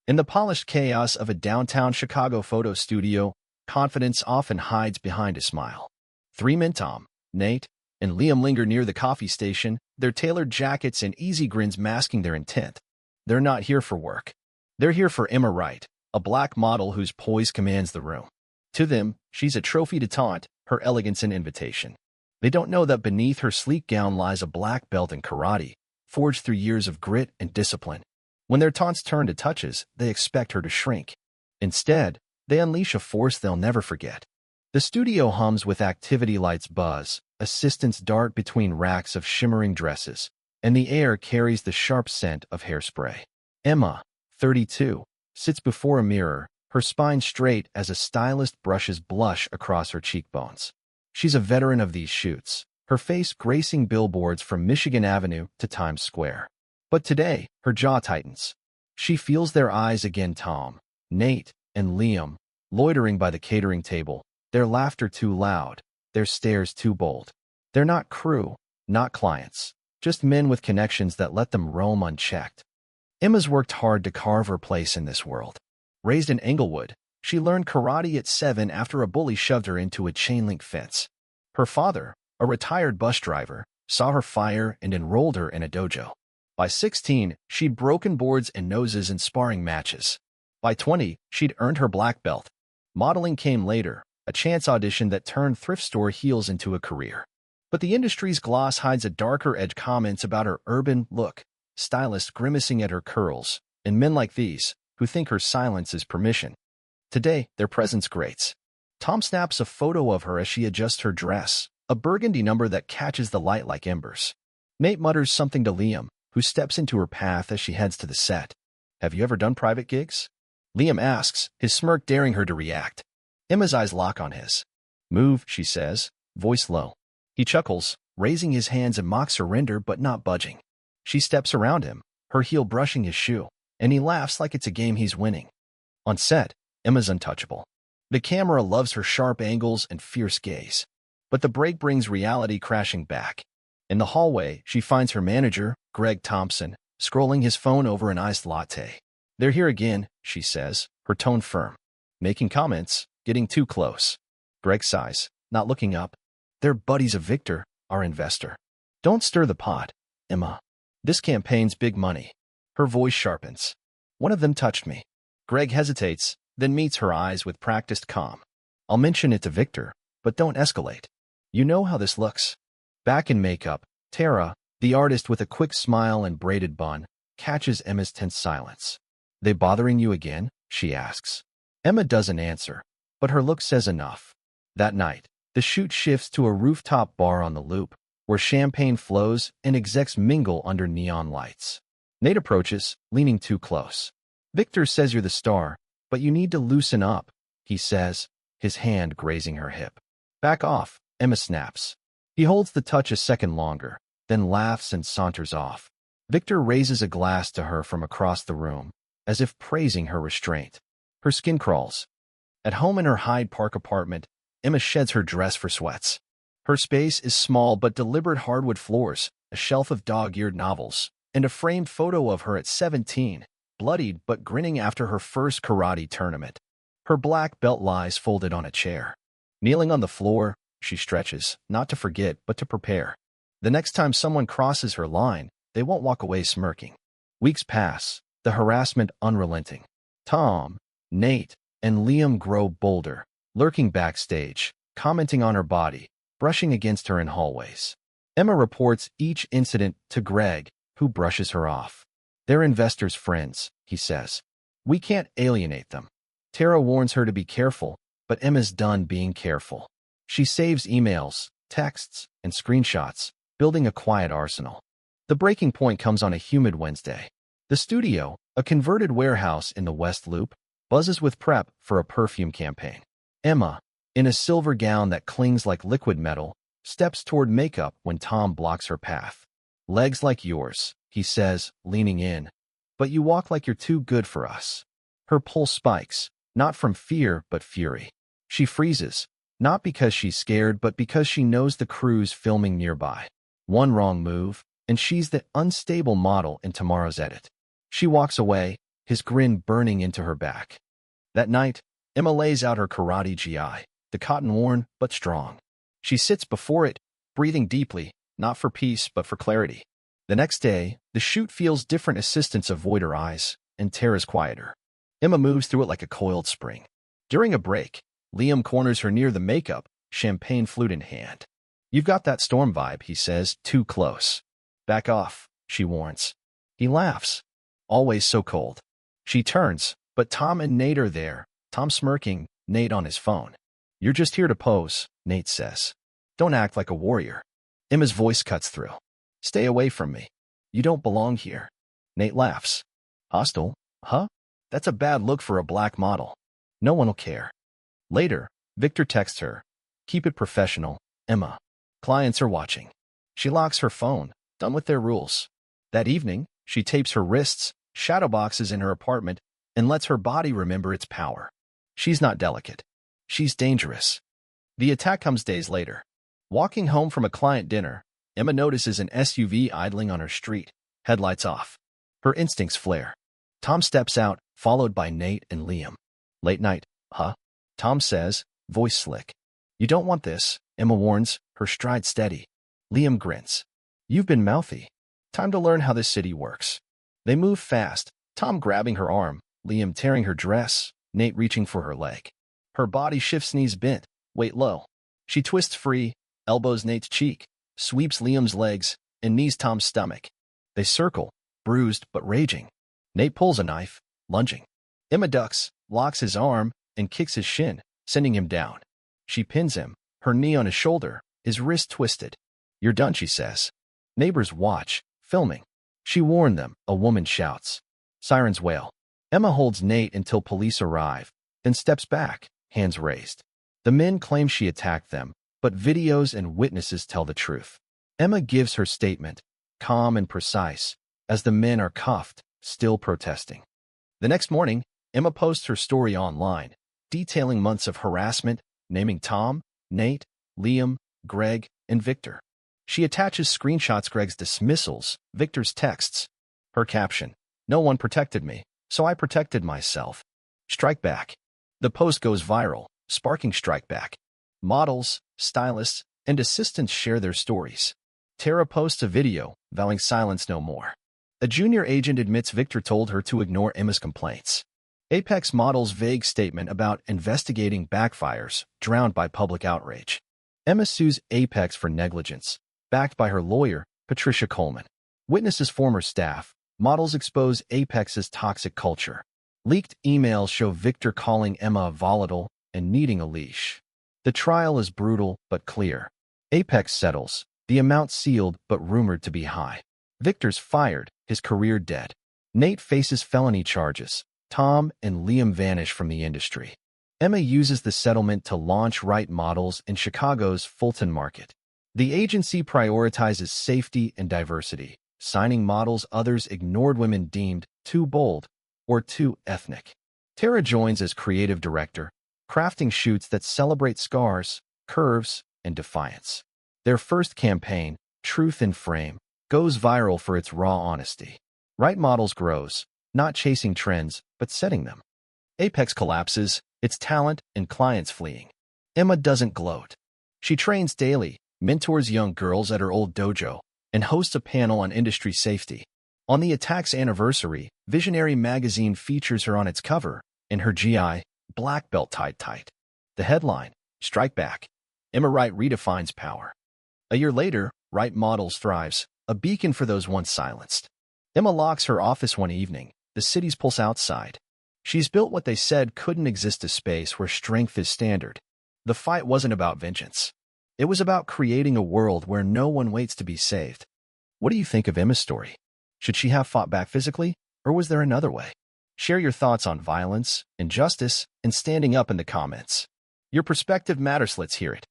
In the polished chaos of a downtown Chicago photo studio, confidence often hides behind a smile. Three men, Tom, Nate, and Liam, linger near the coffee station, their tailored jackets and easy grins masking their intent. They're not here for work. They're here for Emma Wright, a black model whose poise commands the room. To them, she's a trophy to taunt, her elegance an invitation. They don't know that beneath her sleek gown lies a black belt in karate, forged through years of grit and discipline. When their taunts turn to touches, they expect her to shrink. Instead, they unleash a force they'll never forget. The studio hums with activity lights buzz, assistants dart between racks of shimmering dresses, and the air carries the sharp scent of hairspray. Emma, 32, sits before a mirror, her spine straight as a stylist brushes blush across her cheekbones. She's a veteran of these shoots, her face gracing billboards from Michigan Avenue to Times Square. But today, her jaw tightens. She feels their eyes again, Tom, Nate, and Liam, loitering by the catering table, their laughter too loud, their stares too bold. They're not crew, not clients, just men with connections that let them roam unchecked. Emma's worked hard to carve her place in this world. Raised in Englewood, she learned karate at 7 after a bully shoved her into a chain-link fence. Her father, a retired bus driver, saw her fire and enrolled her in a dojo. By 16, she'd broken boards and noses in sparring matches. By 20, she'd earned her black belt. Modeling came later, a chance audition that turned thrift store heels into a career. But the industry's gloss hides a darker edge, comments about her urban look, stylists grimacing at her curls, and men like these, who think her silence is permission. Today, their presence grates. Tom snaps a photo of her as she adjusts her dress, a burgundy number that catches the light like embers. Nate mutters something to Liam, who steps into her path as she heads to the set. Have you ever done private gigs? Liam asks, his smirk daring her to react. Emma's eyes lock on his. Move, she says, voice low. He chuckles, raising his hands in mock surrender but not budging. She steps around him, her heel brushing his shoe, and he laughs like it's a game he's winning. On set, Emma's untouchable. The camera loves her sharp angles and fierce gaze. But the break brings reality crashing back. In the hallway, she finds her manager, Greg Thompson, scrolling his phone over an iced latte. They're here again, she says, her tone firm. Making comments, getting too close. Greg sighs, not looking up. They're buddies of Victor, our investor. Don't stir the pot, Emma. This campaign's big money. Her voice sharpens. One of them touched me. Greg hesitates, then meets her eyes with practiced calm. I'll mention it to Victor, but don't escalate. You know how this looks. Back in makeup, Tara, the artist with a quick smile and braided bun, catches Emma's tense silence. They bothering you again? She asks. Emma doesn't answer, but her look says enough. That night, the shoot shifts to a rooftop bar on the Loop, where champagne flows and execs mingle under neon lights. Nate approaches, leaning too close. Victor says you're the star, but you need to loosen up, he says, his hand grazing her hip. Back off, Emma snaps. He holds the touch a second longer, then laughs and saunters off. Victor raises a glass to her from across the room, as if praising her restraint. Her skin crawls. At home in her Hyde Park apartment, Emma sheds her dress for sweats. Her space is small but deliberate hardwood floors, a shelf of dog-eared novels, and a framed photo of her at 17, bloodied but grinning after her first karate tournament. Her black belt lies folded on a chair. Kneeling on the floor, she stretches, not to forget but to prepare. The next time someone crosses her line, they won't walk away smirking. Weeks pass, the harassment unrelenting. Tom, Nate, and Liam grow bolder, lurking backstage, commenting on her body, brushing against her in hallways. Emma reports each incident to Greg, who brushes her off. They're investors' friends, he says. We can't alienate them. Tara warns her to be careful, but Emma's done being careful. She saves emails, texts, and screenshots, building a quiet arsenal. The breaking point comes on a humid Wednesday. The studio, a converted warehouse in the West Loop, buzzes with prep for a perfume campaign. Emma, in a silver gown that clings like liquid metal, steps toward makeup when Tom blocks her path. Legs like yours, he says, leaning in. But you walk like you're too good for us. Her pulse spikes, not from fear but fury. She freezes, not because she's scared but because she knows the crew's filming nearby. One wrong move, and she's the unstable model in tomorrow's edit. She walks away, his grin burning into her back. That night, Emma lays out her karate GI, the cotton-worn but strong. She sits before it, breathing deeply, not for peace but for clarity. The next day, the shoot feels different. Assistants avoid her eyes, and Tara's quieter. Emma moves through it like a coiled spring. During a break, Liam corners her near the makeup, champagne flute in hand. "You've got that Storm vibe," he says, too close. "Back off," she warns. He laughs. "Always so cold." She turns, but Tom and Nate are there, Tom smirking, Nate on his phone. "You're just here to pose," Nate says. "Don't act like a warrior." Emma's voice cuts through. "Stay away from me. You don't belong here." Nate laughs. "Hostile? Huh? That's a bad look for a black model. No one will care." Later, Victor texts her. "Keep it professional, Emma. Clients are watching." She locks her phone, done with their rules. That evening, she tapes her wrists, shadow boxes in her apartment, and lets her body remember its power. She's not delicate. She's dangerous. The attack comes days later. Walking home from a client dinner, Emma notices an SUV idling on her street, headlights off. Her instincts flare. Tom steps out, followed by Nate and Liam. "Late night, huh?" Tom says, voice slick. "You don't want this," Emma warns, her stride steady. Liam grins. "You've been mouthy. Time to learn how this city works." They move fast, Tom grabbing her arm, Liam tearing her dress, Nate reaching for her leg. Her body shifts, knees bent, weight low. She twists free, elbows Nate's cheek, sweeps Liam's legs, and knees Tom's stomach. They circle, bruised but raging. Nate pulls a knife, lunging. Emma ducks, locks his arm, and kicks his shin, sending him down. She pins him, her knee on his shoulder, his wrist twisted. "You're done," she says. Neighbors watch, filming. She warned them, a woman shouts. Sirens wail. Emma holds Nate until police arrive, then steps back, hands raised. The men claim she attacked them, but videos and witnesses tell the truth. Emma gives her statement, calm and precise, as the men are cuffed, still protesting. The next morning, Emma posts her story online, detailing months of harassment, naming Tom, Nate, Liam, Greg, and Victor. She attaches screenshots, Greg's dismissals, Victor's texts. Her caption, "No one protected me, so I protected myself. Strike back." The post goes viral, sparking strike back. Models, stylists, and assistants share their stories. Tara posts a video, vowing silence no more. A junior agent admits Victor told her to ignore Emma's complaints. Apex Models' vague statement about investigating backfires, drowned by public outrage. Emma sues Apex for negligence, backed by her lawyer, Patricia Coleman. Witnesses former staff. Models expose Apex's toxic culture. Leaked emails show Victor calling Emma volatile and needing a leash. The trial is brutal but clear. Apex settles, the amount sealed but rumored to be high. Victor's fired, his career dead. Nate faces felony charges. Tom and Liam vanish from the industry. Emma uses the settlement to launch Right Models in Chicago's Fulton market. The agency prioritizes safety and diversity, signing models others ignored, women deemed too bold or too ethnic. Tara joins as creative director, crafting shoots that celebrate scars, curves, and defiance. Their first campaign, Truth in Frame, goes viral for its raw honesty. Right Models grows, not chasing trends, but setting them. Apex collapses, its talent and clients fleeing. Emma doesn't gloat. She trains daily, mentors young girls at her old dojo, and hosts a panel on industry safety. On the attack's anniversary, Visionary magazine features her on its cover, in her GI, black belt tied tight. The headline, "Strike Back. Emma Wright redefines power." A year later, Right Models thrives, a beacon for those once silenced. Emma locks her office one evening, the city's pulse outside. She's built what they said couldn't exist, a space where strength is standard. The fight wasn't about vengeance. It was about creating a world where no one waits to be saved. What do you think of Emma's story? Should she have fought back physically, or was there another way? Share your thoughts on violence, injustice, and standing up in the comments. Your perspective matters. Let's hear it.